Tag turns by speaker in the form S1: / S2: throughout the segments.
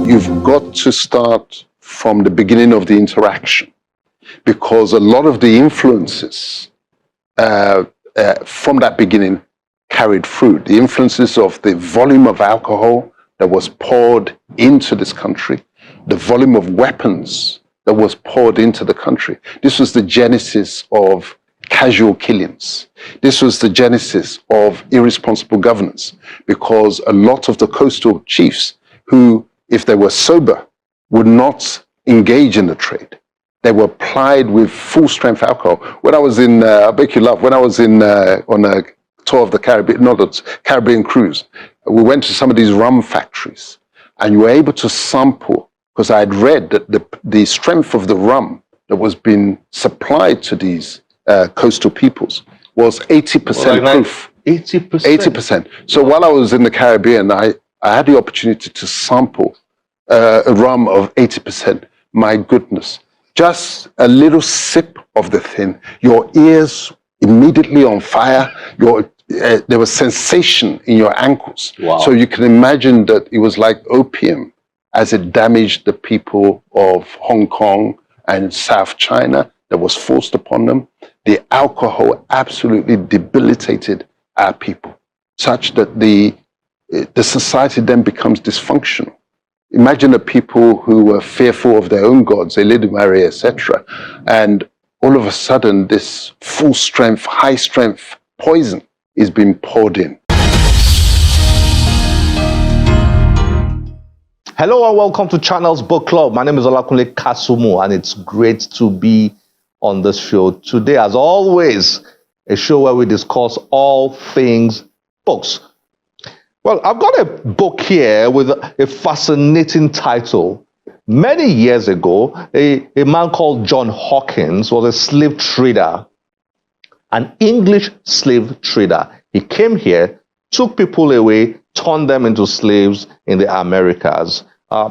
S1: you've got to start from the beginning of the interaction, because a lot of the influences from that beginning carried through. The influences of the volume of alcohol that was poured into this country, the volume of weapons that was poured into the country. This was the genesis of casual killings. This was the genesis of irresponsible governance, because a lot of the coastal chiefs who, if they were sober, would not engage in the trade. They were plied with full strength alcohol. When I was in, I'll make you laugh, when I was in on a tour of the Caribbean, not a Caribbean cruise, we went to some of these rum factories, and you were able to sample, because I had read that the strength of the rum that was being supplied to these coastal peoples was 80% proof.
S2: 80%?
S1: 80%. So while I was in the Caribbean, I had the opportunity to sample a rum of 80%. My goodness. Just a little sip of the thing, your ears immediately on fire, there was sensation in your ankles.
S2: Wow.
S1: So you can imagine that it was like opium as it damaged the people of Hong Kong and South China that was forced upon them. The alcohol absolutely debilitated our people, such that the society then becomes dysfunctional. Imagine the people who were fearful of their own gods, Elidumare, etc. And all of a sudden, this full strength, high strength poison is being poured in.
S2: Hello and welcome to Channel's Book Club. My name is Olakunle Kasumu, and it's great to be on this show today. As always, a show where we discuss all things books. Well, I've got a book here with a fascinating title. Many years ago, a man called John Hawkins was a slave trader, an English slave trader. He came here, took people away, turned them into slaves in the Americas.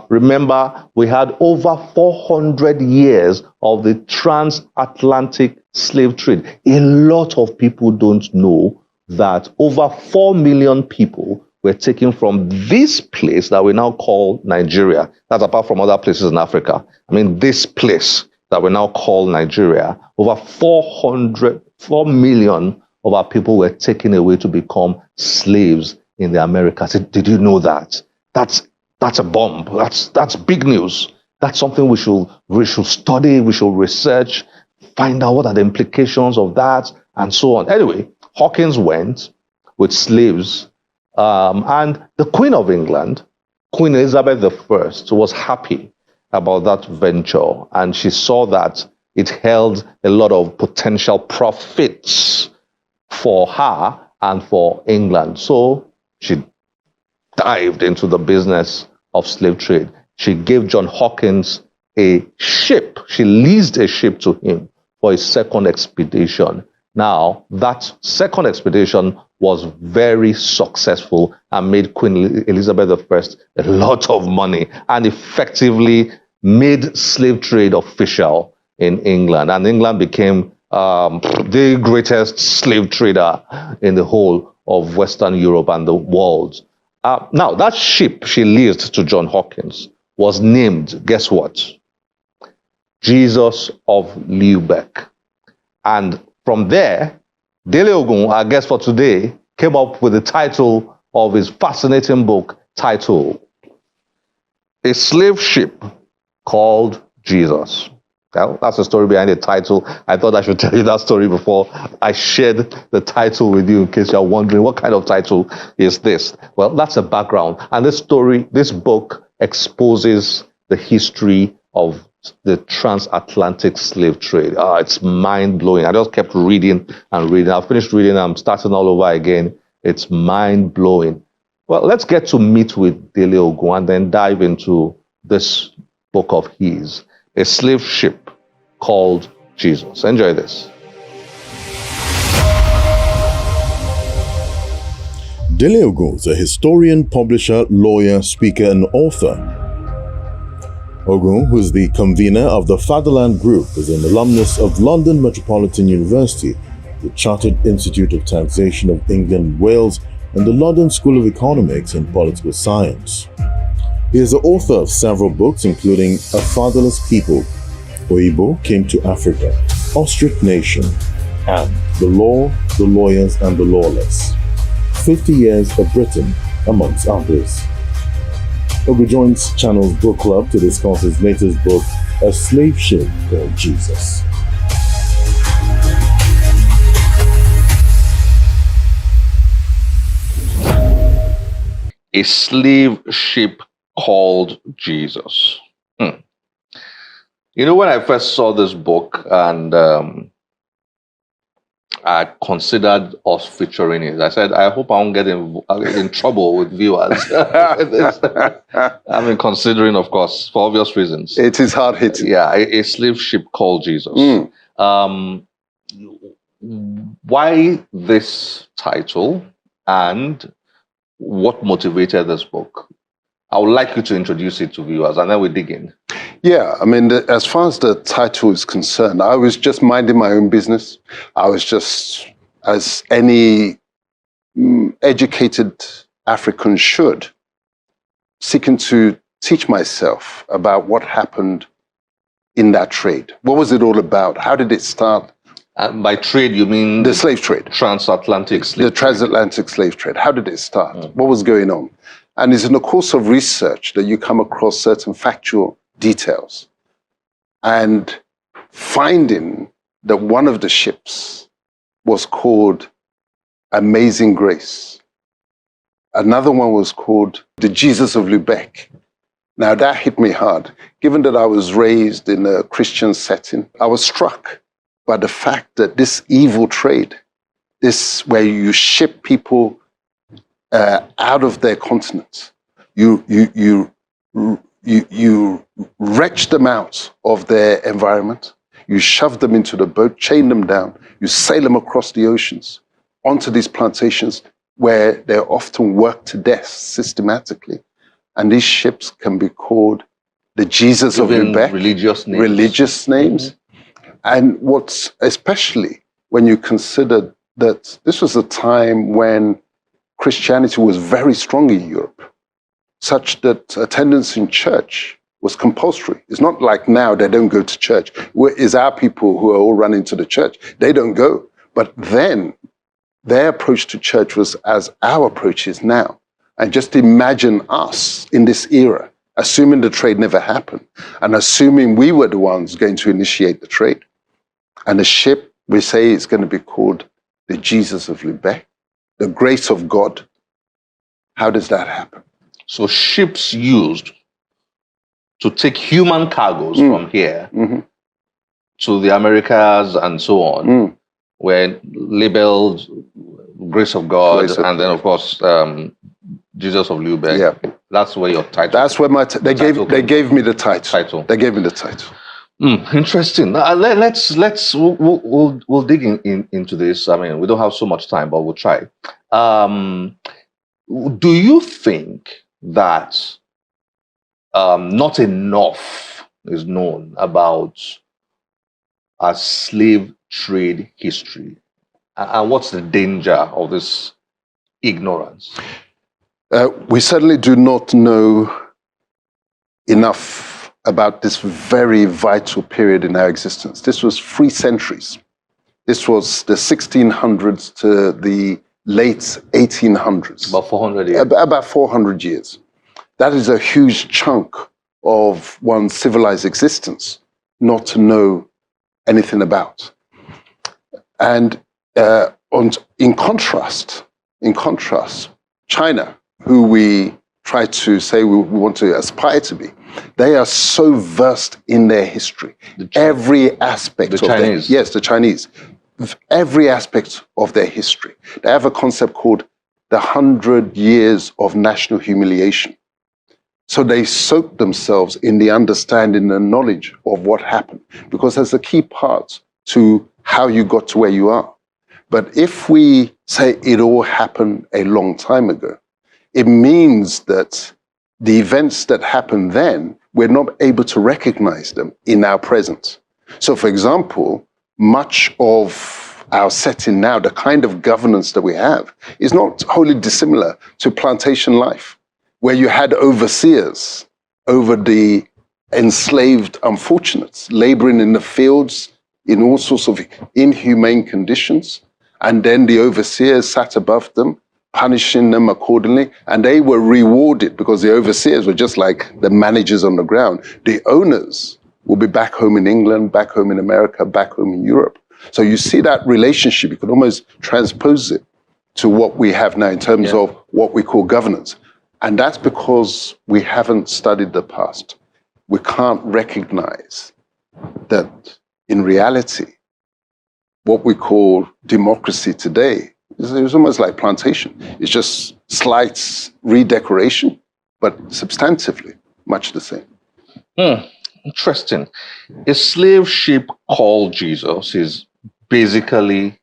S2: Remember, we had over 400 years of the transatlantic slave trade. A lot of people don't know that over 4 million people were taken from this place that we now call Nigeria. That's apart from other places in Africa. I mean, this place that we now call Nigeria, over 4 million of our people were taken away to become slaves in the Americas. Did you know that? That's a bomb. That's big news. That's something we should study, we should research, find out what are the implications of that, and so on. Anyway, Hawkins went with slaves, and the Queen of England, Queen Elizabeth I, was happy about that venture, and she saw that it held a lot of potential profits for her and for England. So she dived into the business of slave trade. She gave John Hawkins a ship. She leased a ship to him for his second expedition. Now, that second expedition was very successful and made Queen Elizabeth I a lot of money and effectively made slave trade official in England. And England became the greatest slave trader in the whole of Western Europe and the world. Now, that ship she leased to John Hawkins was named, guess what? Jesus of Lubeck. And from there, Dele Ogun, our guest for today, came up with the title of his fascinating book titled A Slave Ship Called Jesus. Well, that's the story behind the title. I thought I should tell you that story before I shared the title with you, in case you're wondering what kind of title is this. Well, that's a background. And this book exposes the history of the transatlantic slave trade. It's mind-blowing. I just kept reading and reading. I finished reading. I'm starting all over again. It's mind-blowing. Well, let's get to meet with Dele Ogun and then dive into this book of his, A Slave Ship Called Jesus. Enjoy this.
S3: Dele Ogun is a historian, publisher, lawyer, speaker, and author. Ogun, who is the convener of the Fatherland Group, is an alumnus of London Metropolitan University, the Chartered Institute of Taxation of England and Wales, and the London School of Economics and Political Science. He is the author of several books, including A Fatherless People, Oyibo Came to Africa, Ostrich Nation, and The Law, the Lawyers, and the Lawless. 50 Years of Britain, amongst others. Ogu joins Channel's book club to discuss his latest book, A Slave Ship Called Jesus.
S2: A slave ship called Jesus. You know, when I first saw this book and I considered us featuring it, I said, I hope I won't get in trouble with viewers. I mean, considering, of course, for obvious reasons.
S1: It is hard hitting.
S2: Yeah, a slave ship called Jesus. Why this title and what motivated this book? I would like you to introduce it to viewers and then we dig in.
S1: Yeah, I mean, as far as the title is concerned, I was just minding my own business. I was just, as any educated African should, seeking to teach myself about what happened in that trade. What was it all about? How did it start?
S2: By trade, you mean
S1: the slave trade?
S2: Transatlantic slave
S1: The transatlantic slave trade. How did it start? What was going on? And it's in the course of research that you come across certain factual details. And finding that one of the ships was called Amazing Grace. Another one was called the Jesus of Lubeck. Now that hit me hard. Given that I was raised in a Christian setting, I was struck by the fact that this evil trade, this where you ship people out of their continent, you wrench them out of their environment, you shove them into the boat, chain them down, you sail them across the oceans onto these plantations where they're often worked to death systematically. And these ships can be called the Jesus of Lubeck.
S2: Religious names.
S1: Religious names. And what's especially when you consider that this was a time when Christianity was very strong in Europe, such that attendance in church was compulsory. It's not like now they don't go to church. It's our people who are all running to the church. They don't go. But then their approach to church was as our approach is now. And just imagine us in this era, assuming the trade never happened, and assuming we were the ones going to initiate the trade. And the ship, we say, is going to be called the Jesus of Lubeck, the grace of God. How does that happen?
S2: So ships used to take human cargoes from here to the Americas and so on were labeled Grace of God, and then of course Jesus of Lubeck.
S1: Yeah.
S2: That's where your title.
S1: That's where they gave me the title. They gave me the title.
S2: Interesting. We'll dig into this. I mean, we don't have so much time, but we'll try. Do you think that not enough is known about our slave trade history? And what's the danger of this ignorance?
S1: We certainly do not know enough about this very vital period in our existence. This was 3 centuries. This was the 1600s to the late 1800s.
S2: About 400 years.
S1: About 400 years. That is a huge chunk of one's civilized existence not to know anything about. And in contrast, China, who we try to say we want to aspire to be, they are so versed in their history. Every aspect of
S2: Chinese.
S1: The Chinese. Every aspect of their history. They have a concept called the 100 years of national humiliation. So they soak themselves in the understanding and knowledge of what happened, because that's a key part to how you got to where you are. But if we say it all happened a long time ago, it means that the events that happened then, we're not able to recognize them in our present. So for example, much of our setting now, the kind of governance that we have, is not wholly dissimilar to plantation life. where you had overseers over the enslaved unfortunates, laboring in the fields in all sorts of inhumane conditions. And then the overseers sat above them, punishing them accordingly. And they were rewarded because the overseers were just like the managers on the ground. The owners will be back home in England, back home in America, back home in Europe. So you see that relationship, you can almost transpose it to what we have now in terms of what we call governance. And that's because we haven't studied the past. We can't recognize that in reality, what we call democracy today is almost like plantation. It's just slight redecoration, but substantively much the same.
S2: Interesting. A slave ship called Jesus is basically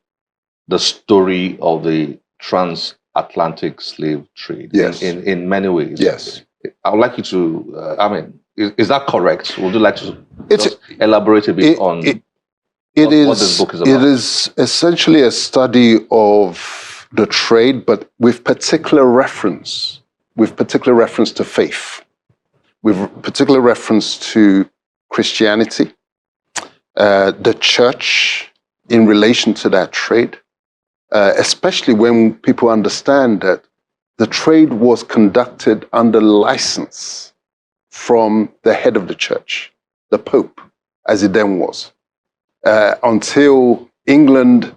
S2: the story of the transatlantic slave trade.
S1: Yes.
S2: In many ways.
S1: Yes.
S2: I would like you to, is that correct? Would you like to just elaborate a bit on what this book is about?
S1: It is essentially a study of the trade, but with particular reference to faith, with particular reference to Christianity, the church in relation to that trade, especially when people understand that the trade was conducted under license from the head of the church, the Pope, as it then was. Until England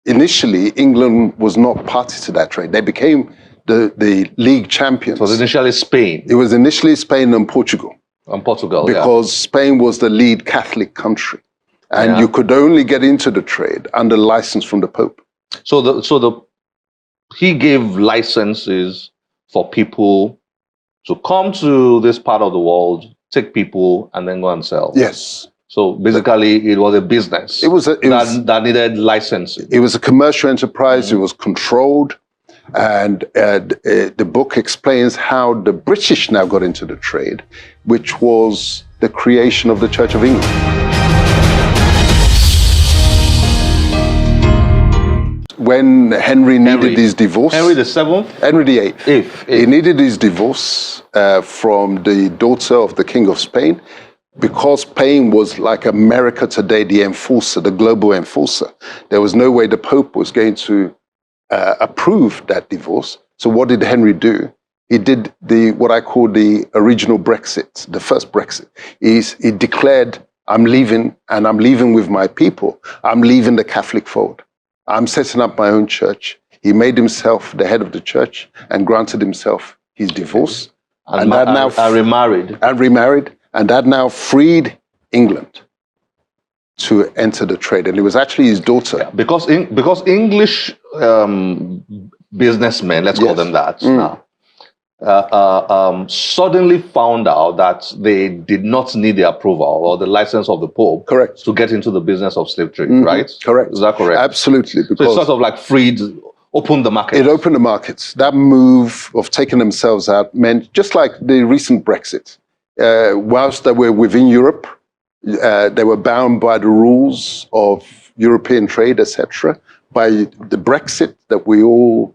S1: initially, England was not party to that trade. They became the league champions.
S2: It was initially Spain.
S1: It was initially Spain and Portugal. Because Spain was the lead Catholic country. And you could only get into the trade under license from the Pope.
S2: So he gave licenses for people to come to this part of the world, take people, and then go and sell.
S1: Yes.
S2: So basically, it was a business that needed licensing.
S1: It was a commercial enterprise. It was controlled. And the book explains how the British now got into the trade, which was the creation of the Church of England. When Henry needed his divorce.
S2: Henry the Seventh?
S1: Henry the Eighth. He needed his divorce from the daughter of the King of Spain, because Spain was like America today, the enforcer, the global enforcer. There was no way the Pope was going to approve that divorce. So what did Henry do? He did what I call the original Brexit, the first Brexit. He declared, I'm leaving, and I'm leaving with my people. I'm leaving the Catholic fold. I'm setting up my own church. He made himself the head of the church and granted himself his divorce. And remarried. And that now freed England to enter the trade. And it was actually his daughter.
S2: Yeah, because English businessmen, let's call them that now, suddenly found out that they did not need the approval or the license of the Pope to get into the business of slave trade, right?
S1: Correct.
S2: Is that correct?
S1: Absolutely.
S2: So it's sort of like opened the market.
S1: It opened the markets. That move of taking themselves out meant, just like the recent Brexit, whilst they were within Europe, they were bound by the rules of European trade, etc. By the Brexit that we all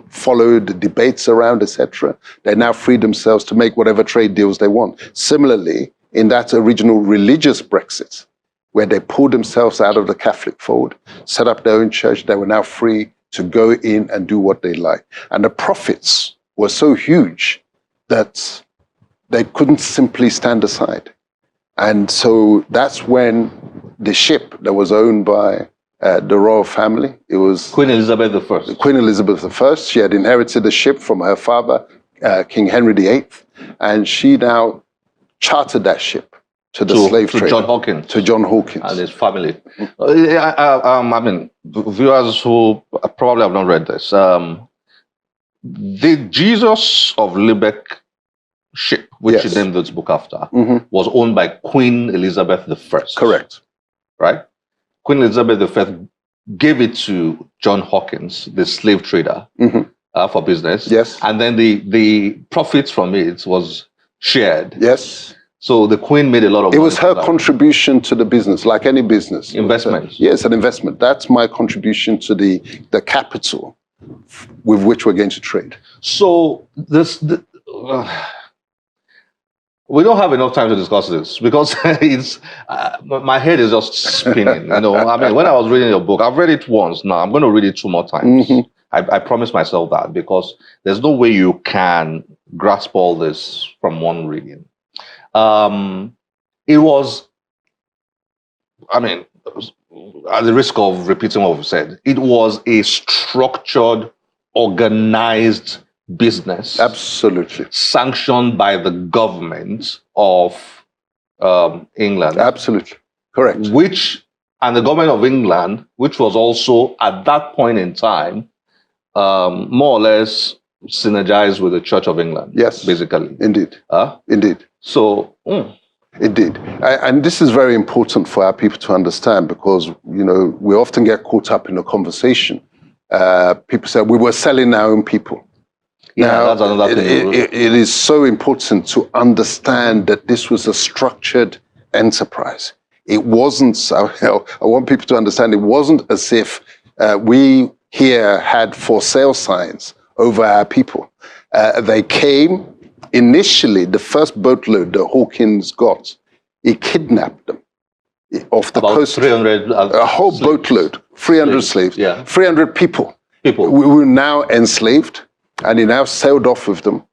S1: followed, the debates around, etc. They now free themselves to make whatever trade deals they want. Similarly, in that original religious Brexit, where they pulled themselves out of the Catholic fold, set up their own church, they were now free to go in and do what they like. And the profits were so huge that they couldn't simply stand aside. And so that's when the ship that was owned by the royal family, it was
S2: Queen Elizabeth I.
S1: Queen Elizabeth I. She had inherited the ship from her father, King Henry VIII, and she now chartered that ship to the slave trade. To John Hawkins.
S2: And his family. Viewers who probably have not read this, the Jesus of Lubeck ship, which he named this book after, was owned by Queen Elizabeth I.
S1: Correct.
S2: Right? Queen Elizabeth I gave it to John Hawkins, the slave trader, for business.
S1: Yes.
S2: And then the profits from it was shared.
S1: Yes.
S2: So the Queen made a lot of money.
S1: It was her contribution to the business, like any business.
S2: Investment.
S1: Yes, an investment. That's my contribution to the capital with which we're going to trade.
S2: So we don't have enough time to discuss this because it's my head is just spinning. You know, I mean, when I was reading your book, I've read it once. Now I'm going to read it 2 more times.
S1: Mm-hmm.
S2: I promised myself that because there's no way you can grasp all this from one reading. It was, I mean, at the risk of repeating what we've said, it was a structured, organized business.
S1: Absolutely.
S2: Sanctioned by the government of England.
S1: Absolutely. Correct.
S2: And the government of England, which was also at that point in time, more or less synergized with the Church of England.
S1: Yes.
S2: Basically.
S1: Indeed. Indeed.
S2: So,
S1: Indeed. And this is very important for our people to understand because, you know, we often get caught up in a conversation. People say, we were selling our own people.
S2: Yeah,
S1: now,
S2: that's another thing.
S1: It is so important to understand that this was a structured enterprise. It wasn't, I want people to understand, it wasn't as if we here had for sale signs over our people. They came, initially, the first boatload that Hawkins got, he kidnapped them off the
S2: About
S1: coast.
S2: 300
S1: a whole
S2: slaves.
S1: boatload, 300 slaves,
S2: Yeah.
S1: 300 people.
S2: People.
S1: We were now enslaved, and he now sailed off with them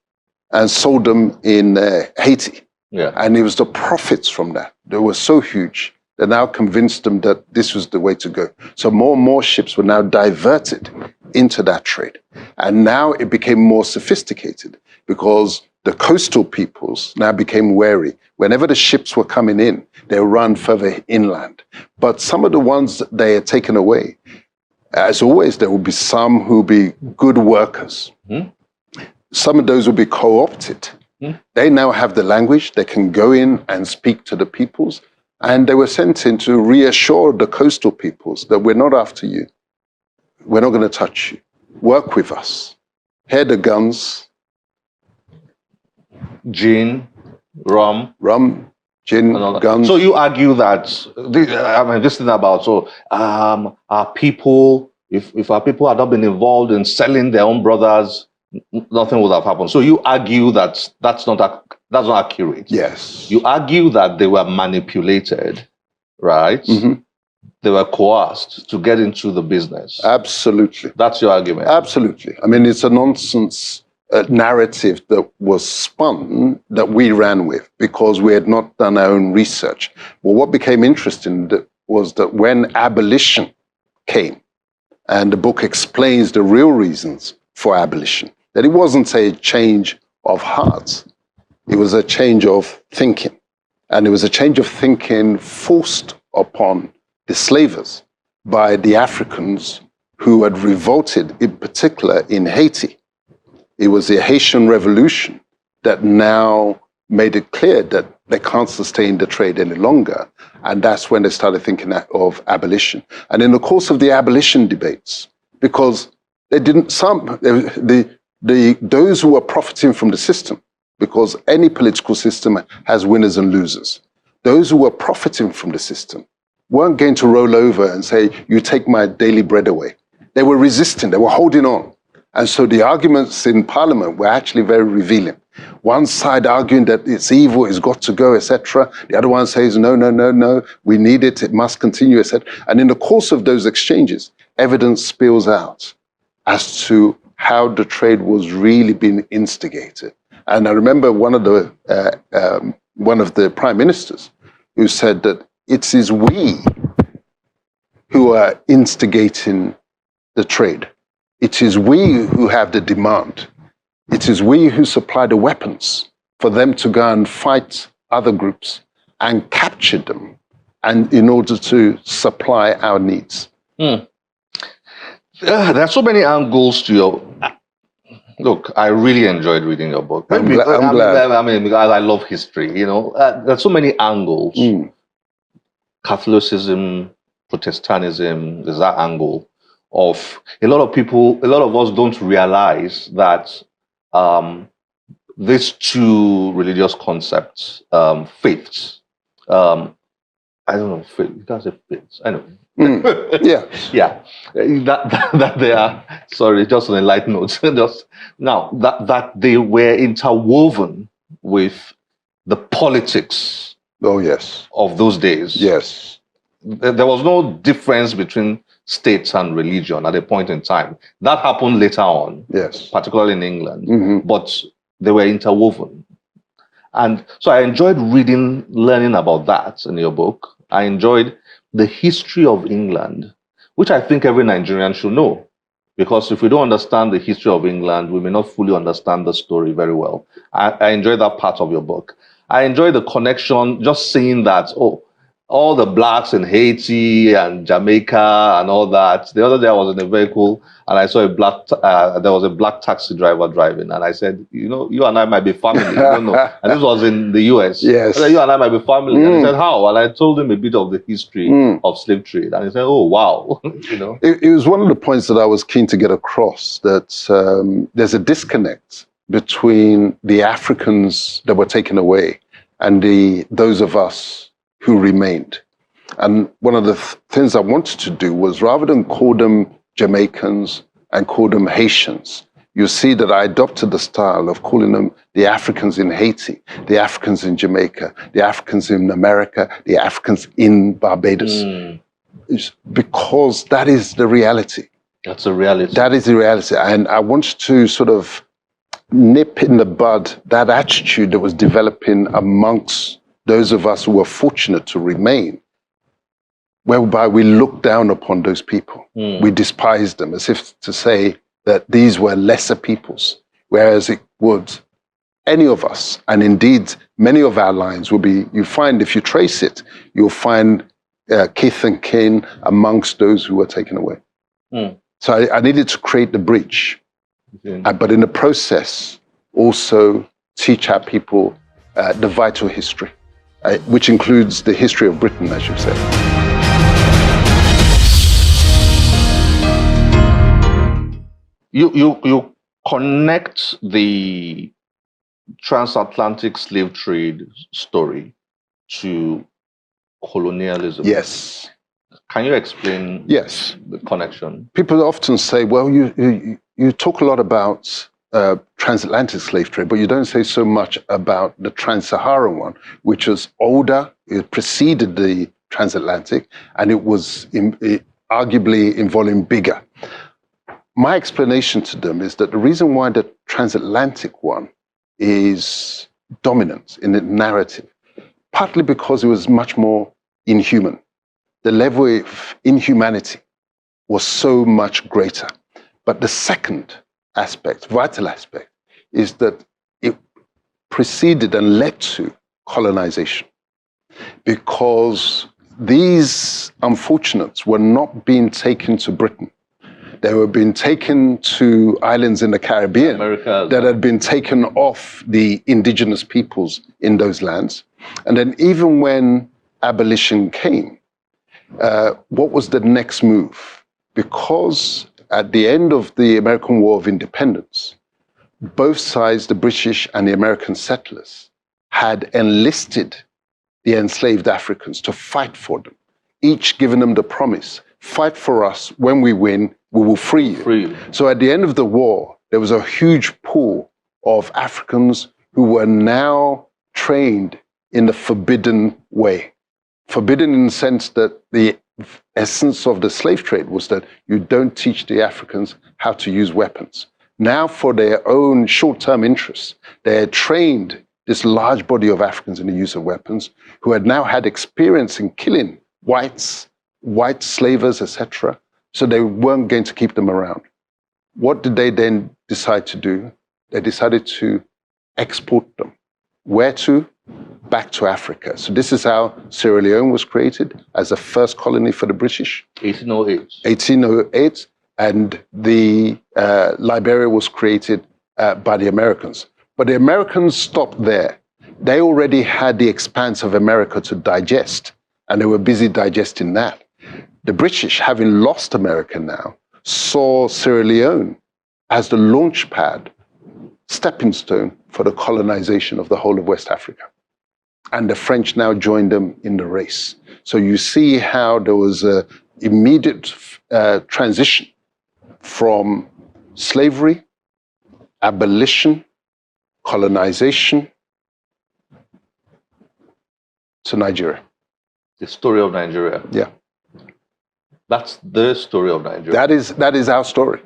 S1: and sold them in Haiti.
S2: Yeah.
S1: And it was the profits from that. They were so huge. They now convinced them that this was the way to go. So more and more ships were now diverted into that trade. And now it became more sophisticated because the coastal peoples now became wary. Whenever the ships were coming in, they would run further inland. But some of the ones that they had taken away, as always, there will be some who will be good workers.
S2: Mm-hmm.
S1: Some of those will be co-opted. Mm-hmm. They now have the language. They can go in and speak to the peoples. And they were sent in to reassure the coastal peoples that we're not after you. We're not going to touch you. Work with us. Here are the guns.
S2: Gin, rum,
S1: gin, guns.
S2: So you argue that this thing about our people, if our people had not been involved in selling their own brothers, nothing would have happened. So you argue that that's not accurate.
S1: Yes.
S2: You argue that they were manipulated, right? Mm-hmm. They were coerced to get into the business.
S1: Absolutely.
S2: That's your argument.
S1: Absolutely. I mean, it's a nonsense narrative that was spun that we ran with because we had not done our own research. Well, what became interesting was that when abolition came, and the book explains the real reasons for abolition, that it wasn't a change of hearts, it was a change of thinking. And it was a change of thinking forced upon the slavers by the Africans who had revolted, in particular in Haiti. It was the Haitian Revolution that now made it clear that they can't sustain the trade any longer. And that's when they started thinking of abolition. And in the course of the abolition debates, because they didn't, those who were profiting from the system, because any political system has winners and losers, those who were profiting from the system weren't going to roll over and say, you take my daily bread away. They were resisting, they were holding on. And so the arguments in Parliament were actually very revealing. One side arguing that it's evil, it's got to go, etc. The other one says, no, we need it, it must continue, etc. And in the course of those exchanges, evidence spills out as to how the trade was really being instigated. And I remember one of the prime ministers who said that it is we who are instigating the trade. It is we who have the demand. It is we who supply the weapons for them to go and fight other groups and capture them, and in order to supply our needs.
S2: There are so many angles to your... Look, I really enjoyed reading your book.
S1: I'm glad.
S2: I mean, because I love history, you know. There's so many angles. Catholicism, Protestantism, there's that angle of a lot of us don't realize that these two religious concepts, faiths, I don't know, you can't say fits. Anyway.
S1: Yeah.
S2: Yeah. That they are, sorry, just on a light note. Just now that they were interwoven with the politics
S1: Oh, yes.
S2: of those days.
S1: Yes.
S2: There was no difference between states and religion at a point in time. That happened later on,
S1: Yes.
S2: particularly in England,
S1: Mhm.
S2: but they were interwoven. And so I enjoyed learning about that in your book. I enjoyed the history of England, which I think every Nigerian should know. Because if we don't understand the history of England, we may not fully understand the story very well. I enjoyed that part of your book. I enjoyed the connection, just seeing that, oh, all the blacks in Haiti and Jamaica and all that. The other day I was in a vehicle and I saw there was a black taxi driver driving, and I said, you know, you and I might be family. You don't know. And this was in the US.
S1: Yes.
S2: I said, you and I might be family. And he said, how? And I told him a bit of the history of slave trade, and he said, oh wow, you know.
S1: It was one of the points that I was keen to get across, that there's a disconnect between the Africans that were taken away and those of us who remained. And one of the things I wanted to do was, rather than call them Jamaicans and call them Haitians, you see that I adopted the style of calling them the Africans in Haiti, the Africans in Jamaica, the Africans in America, the Africans in Barbados. It's because that is the reality.
S2: That's the reality.
S1: That is the reality. And I wanted to sort of nip in the bud that attitude that was developing amongst those of us who were fortunate to remain, whereby we look down upon those people. We despise them, as if to say that these were lesser peoples, whereas it would, any of us, and indeed many of our lines will be, you find, if you trace it, you'll find kith and kin amongst those who were taken away. So I needed to create the bridge, but in the process, also teach our people the vital history, which includes the history of Britain, as you said.
S2: You connect the transatlantic slave trade story to colonialism.
S1: Yes.
S2: Can you explain
S1: Yes.
S2: the connection?
S1: People often say, well, you talk a lot about transatlantic slave trade, but you don't say so much about the trans-Saharan one, which was older, it preceded the transatlantic, and it was arguably in volume bigger. My explanation to them is that the reason why the transatlantic one is dominant in the narrative, partly because it was much more inhuman. The level of inhumanity was so much greater. But the second aspect, vital aspect, is that it preceded and led to colonization, because these unfortunates were not being taken to Britain. They were being taken to islands in the Caribbean that had been taken off the indigenous peoples in those lands. And then even when abolition came, what was the next move? Because at the end of the American War of Independence, both sides, the British and the American settlers, had enlisted the enslaved Africans to fight for them, each giving them the promise, fight for us. When we win, we will free you. So at the end of the war, there was a huge pool of Africans who were now trained in the forbidden way. Forbidden in the sense that the essence of the slave trade was that you don't teach the Africans how to use weapons. Now, for their own short-term interests, they had trained this large body of Africans in the use of weapons, who had now had experience in killing whites, white slavers, etc. So they weren't going to keep them around. What did they then decide to do? They decided to export them. Where to? Back to Africa. So this is how Sierra Leone was created as the first colony for the British.
S2: 1808.
S1: 1808, and the Liberia was created by the Americans. But the Americans stopped there. They already had the expanse of America to digest, and they were busy digesting that. The British, having lost America now, saw Sierra Leone as the launch pad, stepping stone for the colonization of the whole of West Africa. and the French now joined them in the race. So you see how there was an immediate transition from slavery, abolition, colonization to Nigeria.
S2: The story of Nigeria.
S1: Yeah.
S2: That's the story of Nigeria.
S1: That is our story.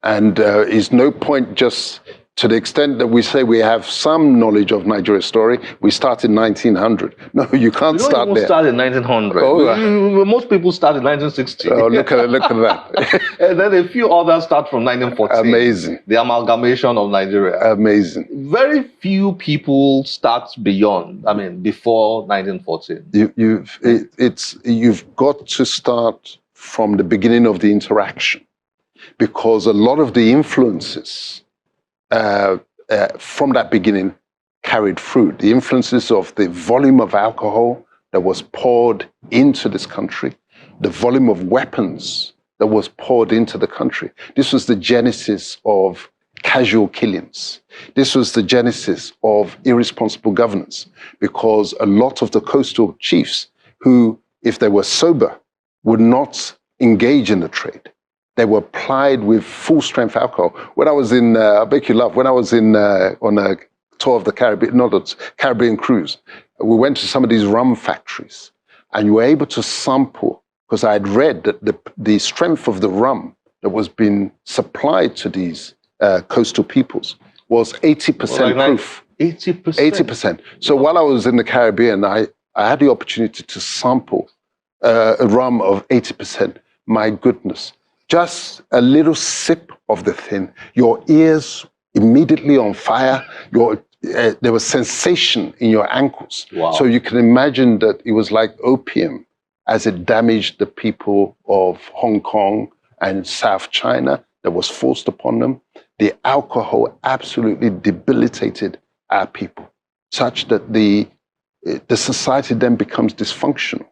S1: And is no point just to the extent that we say we have some knowledge of Nigeria's story, we start in 1900. No, you can't start there.
S2: Start in 1900.
S1: Oh,
S2: most people start in 1960.
S1: Oh, look at that.
S2: And then a few others start from 1914.
S1: Amazing.
S2: The amalgamation of Nigeria.
S1: Amazing.
S2: Very few people start before 1914.
S1: You've got to start from the beginning of the interaction, because a lot of the influences from that beginning carried fruit. The influences of the volume of alcohol that was poured into this country, the volume of weapons that was poured into the country. This was the genesis of casual killings. This was the genesis of irresponsible governance, because a lot of the coastal chiefs who, if they were sober, would not engage in the trade. They were plied with full-strength alcohol. When I was in, I'll make you laugh, when I was in on a tour of the Caribbean, not a Caribbean cruise, we went to some of these rum factories, and you were able to sample, because I had read that the strength of the rum that was being supplied to these coastal peoples was 80% proof.
S2: 80%?
S1: 80%. So while I was in the Caribbean, I had the opportunity to sample a rum of 80%. My goodness. Just a little sip of the thing, your ears immediately on fire, there was sensation in your ankles.
S2: Wow.
S1: So you can imagine that it was like opium as it damaged the people of Hong Kong and South China that was forced upon them. The alcohol absolutely debilitated our people, such that the society then becomes dysfunctional.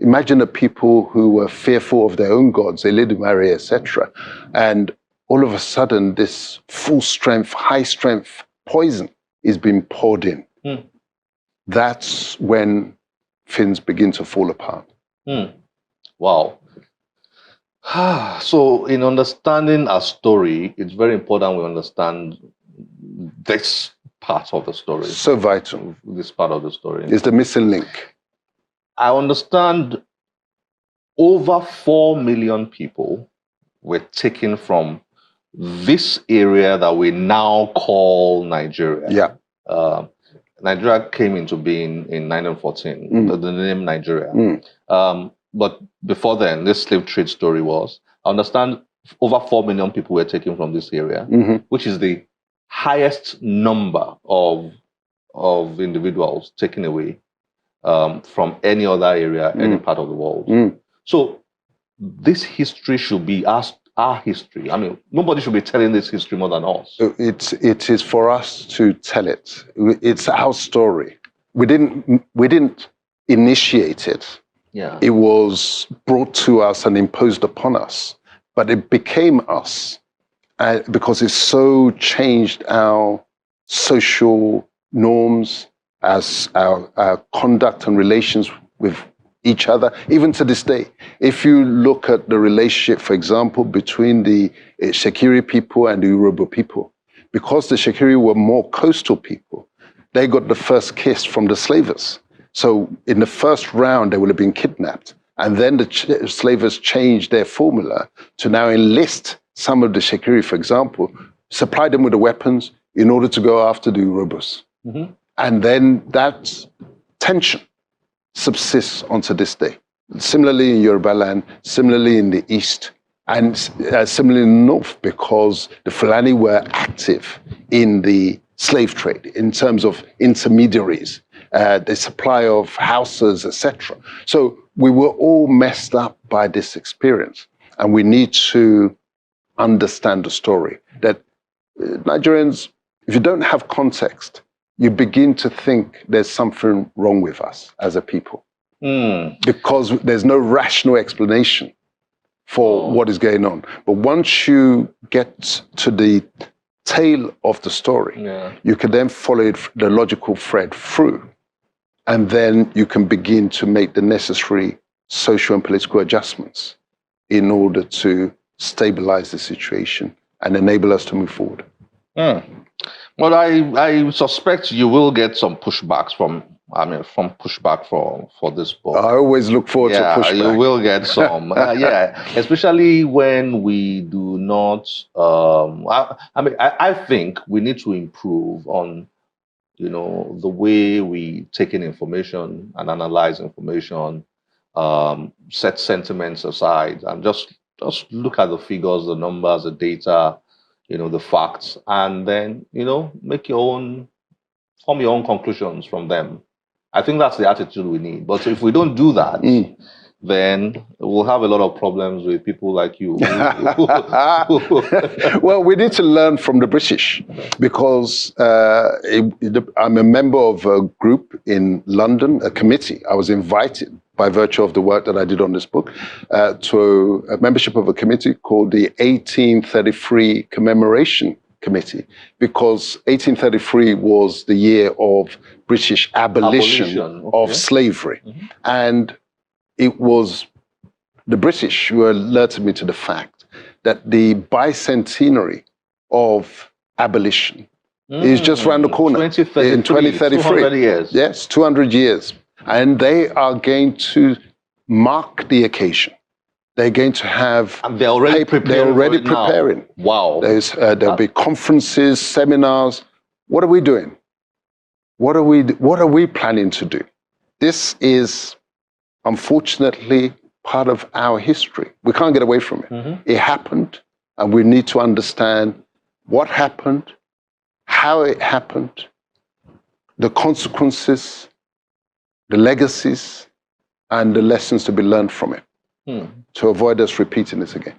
S1: Imagine the people who were fearful of their own gods, Eledumare, etc. And all of a sudden, this full-strength, high-strength poison is being poured in. That's when things begin to fall apart.
S2: Wow. So in understanding our story, it's very important we understand this part of the story.
S1: So vital.
S2: This part of the story.
S1: It's the missing link.
S2: I understand over 4 million people were taken from this area that we now call Nigeria.
S1: Yeah.
S2: Nigeria came into being in 1914, the name Nigeria. But before then, this slave trade story was, I understand over 4 million people were taken from this area, which is the highest number of individuals taken away from any other area, any part of the world. So this history should be our history. I mean, nobody should be telling this history more than us.
S1: It is for us to tell it. It's our story. We didn't initiate it.
S2: Yeah.
S1: It was brought to us and imposed upon us, but it became us because it so changed our social norms, as our conduct and relations with each other, even to this day. If you look at the relationship, for example, between the Shekiri people and the Yoruba people, because the Shekiri were more coastal people, they got the first kiss from the slavers. So in the first round, they would have been kidnapped. And then the slavers changed their formula to now enlist some of the Shekiri, for example, supply them with the weapons in order to go after the Yorubas. And then that tension subsists onto this day. Similarly in Yoruba land, similarly in the East, and similarly in the North, because the Fulani were active in the slave trade in terms of intermediaries, the supply of houses, etc. So we were all messed up by this experience, and we need to understand the story that Nigerians, if you don't have context, you begin to think there's something wrong with us as a people, because there's no rational explanation for what is going on. But once you get to the tail of the story, you can then follow the logical thread through. And then you can begin to make the necessary social and political adjustments in order to stabilize the situation and enable us to move forward.
S2: Well, I suspect you will get some pushbacks from pushback for this book.
S1: I always look forward to pushback.
S2: You will get some. Especially when we do not. I think we need to improve on, the way we take in information and analyze information, set sentiments aside, and just look at the figures, the numbers, the data, the facts, and then form your own conclusions from them. I think that's the attitude we need. But if we don't do that, then we'll have a lot of problems with people like you.
S1: Well, we need to learn from the British, because I'm a member of a group in London, a committee. I was invited by virtue of the work that I did on this book to a membership of a committee called the 1833 Commemoration Committee, because 1833 was the year of British abolition of slavery. And it was the British who alerted me to the fact that the bicentenary of abolition is just around the corner in 2033.
S2: 200 years.
S1: Yes, 200 years. And they are going to mark the occasion. They're going to have...
S2: And they're already preparing. Wow.
S1: There'll be conferences, seminars. What are we doing? What are we planning to do? This is, unfortunately, part of our history. We can't get away from it. It happened, and we need to understand what happened, how it happened, the consequences, the legacies, and the lessons to be learned from it, to avoid us repeating this again.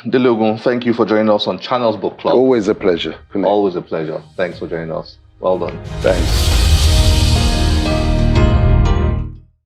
S2: Dele Ogun, thank you for joining us on Channels Book Club.
S1: Always a pleasure.
S2: Always a pleasure. Thanks for joining us. Well done.
S1: Thanks.